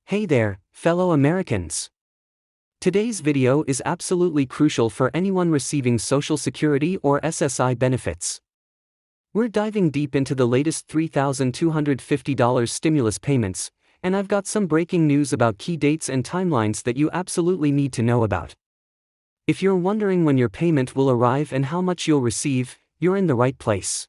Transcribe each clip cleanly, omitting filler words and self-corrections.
Hey there, fellow Americans. Today's video is absolutely crucial for anyone receiving Social Security or SSI benefits. We're diving deep into the latest $3,250 stimulus payments, and I've got some breaking news about key dates and timelines that you absolutely need to know about. If you're wondering when your payment will arrive and how much you'll receive, you're in the right place.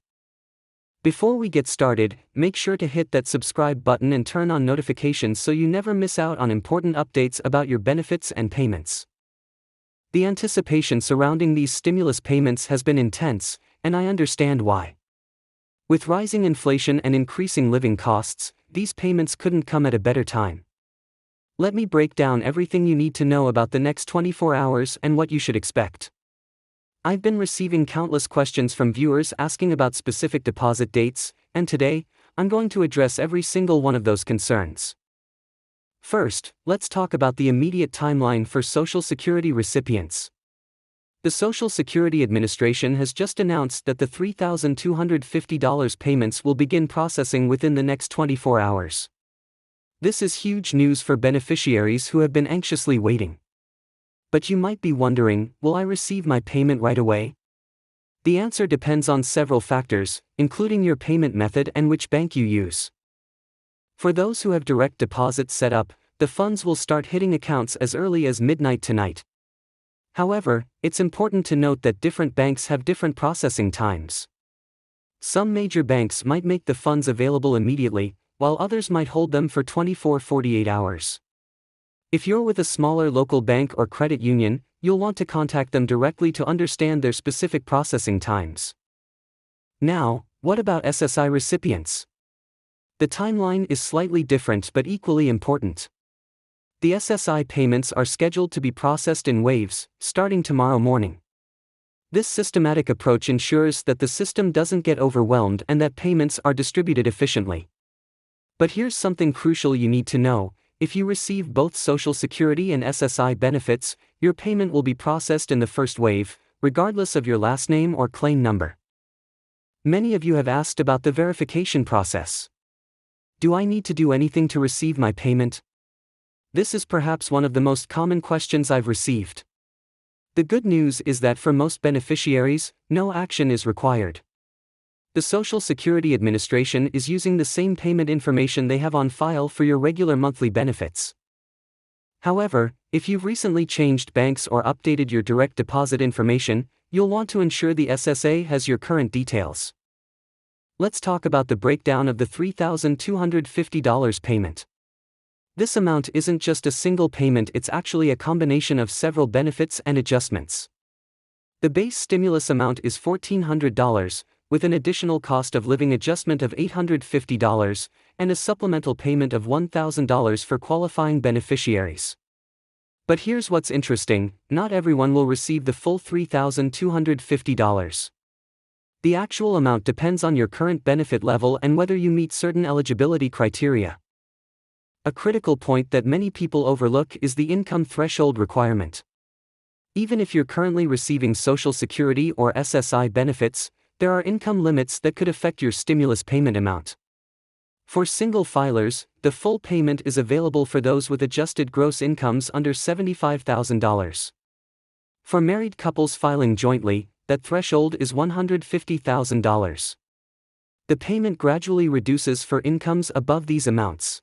Before we get started, make sure to hit that subscribe button and turn on notifications so you never miss out on important updates about your benefits and payments. The anticipation surrounding these stimulus payments has been intense, and I understand why. With rising inflation and increasing living costs, these payments couldn't come at a better time. Let me break down everything you need to know about the next 24 hours and what you should expect. I've been receiving countless questions from viewers asking about specific deposit dates, and today, I'm going to address every single one of those concerns. First, let's talk about the immediate timeline for Social Security recipients. The Social Security Administration has just announced that the $3,250 payments will begin processing within the next 24 hours. This is huge news for beneficiaries who have been anxiously waiting. But you might be wondering, will I receive my payment right away? The answer depends on several factors, including your payment method and which bank you use. For those who have direct deposit set up, the funds will start hitting accounts as early as midnight tonight. However, it's important to note that different banks have different processing times. Some major banks might make the funds available immediately, while others might hold them for 24-48 hours. If you're with a smaller local bank or credit union, you'll want to contact them directly to understand their specific processing times. Now, what about SSI recipients? The timeline is slightly different but equally important. The SSI payments are scheduled to be processed in waves, starting tomorrow morning. This systematic approach ensures that the system doesn't get overwhelmed and that payments are distributed efficiently. But here's something crucial you need to know. If you receive both Social Security and SSI benefits, your payment will be processed in the first wave, regardless of your last name or claim number. Many of you have asked about the verification process. Do I need to do anything to receive my payment? This is perhaps one of the most common questions I've received. The good news is that for most beneficiaries, no action is required. The Social Security Administration is using the same payment information they have on file for your regular monthly benefits. However, if you've recently changed banks or updated your direct deposit information, you'll want to ensure the SSA has your current details. Let's talk about the breakdown of the $3,250 payment. This amount isn't just a single payment, it's actually a combination of several benefits and adjustments. The base stimulus amount is $1,400, with an additional cost of living adjustment of $850, and a supplemental payment of $1,000 for qualifying beneficiaries. But here's what's interesting, not everyone will receive the full $3,250. The actual amount depends on your current benefit level and whether you meet certain eligibility criteria. A critical point that many people overlook is the income threshold requirement. Even if you're currently receiving Social Security or SSI benefits, there are income limits that could affect your stimulus payment amount. For single filers, the full payment is available for those with adjusted gross incomes under $75,000. For married couples filing jointly, that threshold is $150,000. The payment gradually reduces for incomes above these amounts.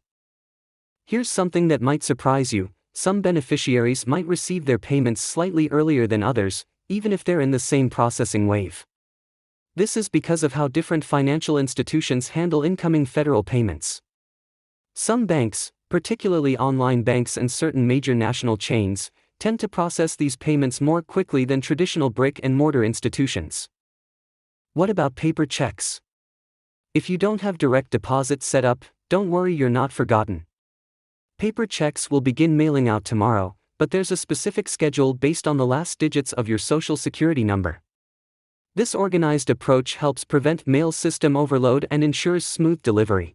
Here's something that might surprise you: some beneficiaries might receive their payments slightly earlier than others, even if they're in the same processing wave. This is because of how different financial institutions handle incoming federal payments. Some banks, particularly online banks and certain major national chains, tend to process these payments more quickly than traditional brick-and-mortar institutions. What about paper checks? If you don't have direct deposit set up, don't worry, you're not forgotten. Paper checks will begin mailing out tomorrow, but there's a specific schedule based on the last digits of your Social Security number. This organized approach helps prevent mail system overload and ensures smooth delivery.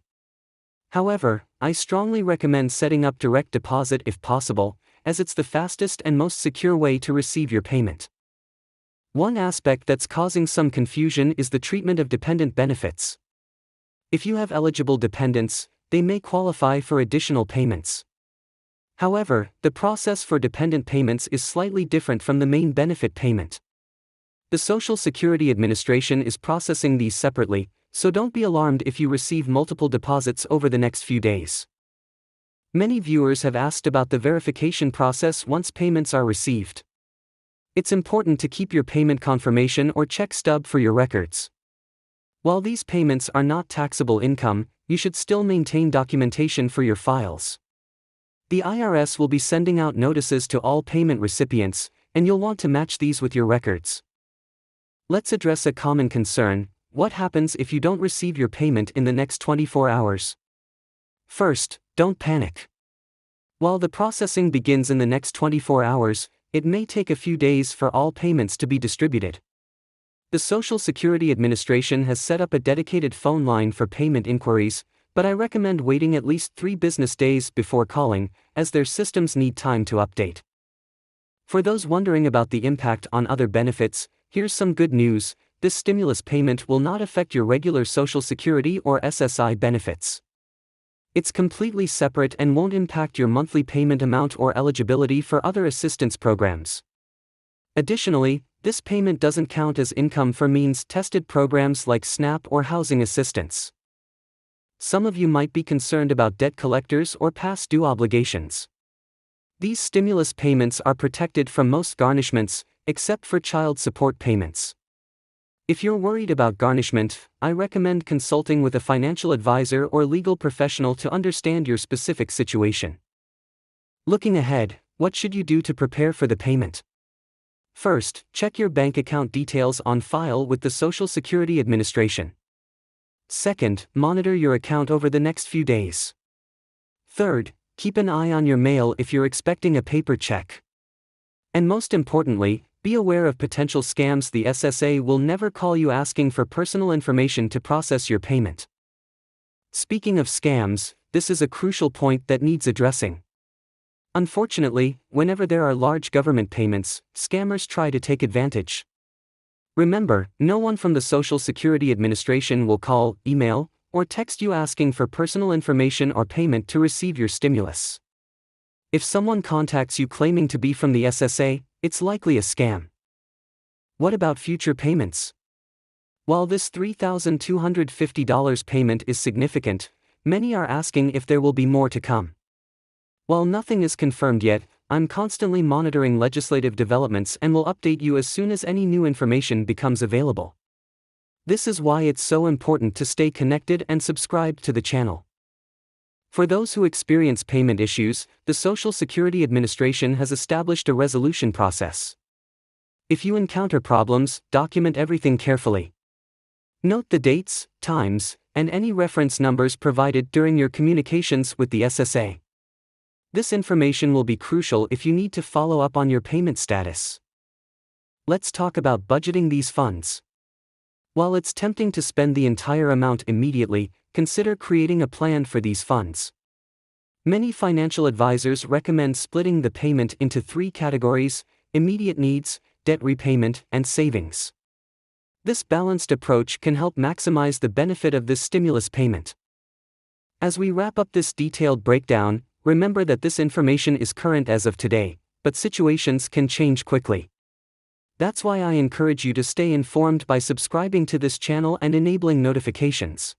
However, I strongly recommend setting up direct deposit if possible, as it's the fastest and most secure way to receive your payment. One aspect that's causing some confusion is the treatment of dependent benefits. If you have eligible dependents, they may qualify for additional payments. However, the process for dependent payments is slightly different from the main benefit payment. The Social Security Administration is processing these separately, so don't be alarmed if you receive multiple deposits over the next few days. Many viewers have asked about the verification process once payments are received. It's important to keep your payment confirmation or check stub for your records. While these payments are not taxable income, you should still maintain documentation for your files. The IRS will be sending out notices to all payment recipients, and you'll want to match these with your records. Let's address a common concern: what happens if you don't receive your payment in the next 24 hours? First, don't panic. While the processing begins in the next 24 hours, it may take a few days for all payments to be distributed. The Social Security Administration has set up a dedicated phone line for payment inquiries, but I recommend waiting at least 3 business days before calling, as their systems need time to update. For those wondering about the impact on other benefits, here's some good news: this stimulus payment will not affect your regular Social Security or SSI benefits. It's completely separate and won't impact your monthly payment amount or eligibility for other assistance programs. Additionally, this payment doesn't count as income for means-tested programs like SNAP or housing assistance. Some of you might be concerned about debt collectors or past due obligations. These stimulus payments are protected from most garnishments, except for child support payments. If you're worried about garnishment, I recommend consulting with a financial advisor or legal professional to understand your specific situation. Looking ahead, what should you do to prepare for the payment? First, check your bank account details on file with the Social Security Administration. Second, monitor your account over the next few days. Third, keep an eye on your mail if you're expecting a paper check. And most importantly, be aware of potential scams. The SSA will never call you asking for personal information to process your payment. Speaking of scams, this is a crucial point that needs addressing. Unfortunately, whenever there are large government payments, scammers try to take advantage. Remember, no one from the Social Security Administration will call, email, or text you asking for personal information or payment to receive your stimulus. If someone contacts you claiming to be from the SSA, it's likely a scam. What about future payments? While this $3,250 payment is significant, many are asking if there will be more to come. While nothing is confirmed yet, I'm constantly monitoring legislative developments and will update you as soon as any new information becomes available. This is why it's so important to stay connected and subscribed to the channel. For those who experience payment issues, the Social Security Administration has established a resolution process. If you encounter problems, document everything carefully. Note the dates, times, and any reference numbers provided during your communications with the SSA. This information will be crucial if you need to follow up on your payment status. Let's talk about budgeting these funds. While it's tempting to spend the entire amount immediately, consider creating a plan for these funds. Many financial advisors recommend splitting the payment into 3 categories: immediate needs, debt repayment, and savings. This balanced approach can help maximize the benefit of this stimulus payment. As we wrap up this detailed breakdown, remember that this information is current as of today, but situations can change quickly. That's why I encourage you to stay informed by subscribing to this channel and enabling notifications.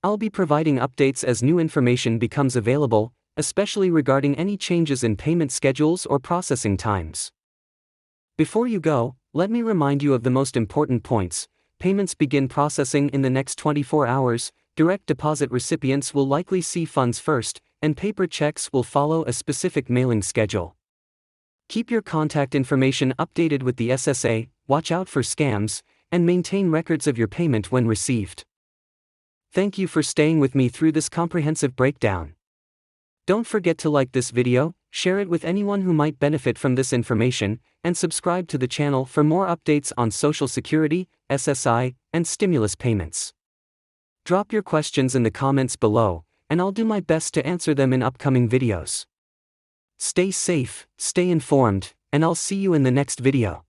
I'll be providing updates as new information becomes available, especially regarding any changes in payment schedules or processing times. Before you go, let me remind you of the most important points. Payments begin processing in the next 24 hours, direct deposit recipients will likely see funds first, and paper checks will follow a specific mailing schedule. Keep your contact information updated with the SSA, watch out for scams, and maintain records of your payment when received. Thank you for staying with me through this comprehensive breakdown. Don't forget to like this video, share it with anyone who might benefit from this information, and subscribe to the channel for more updates on Social Security, SSI, and stimulus payments. Drop your questions in the comments below, and I'll do my best to answer them in upcoming videos. Stay safe, stay informed, and I'll see you in the next video.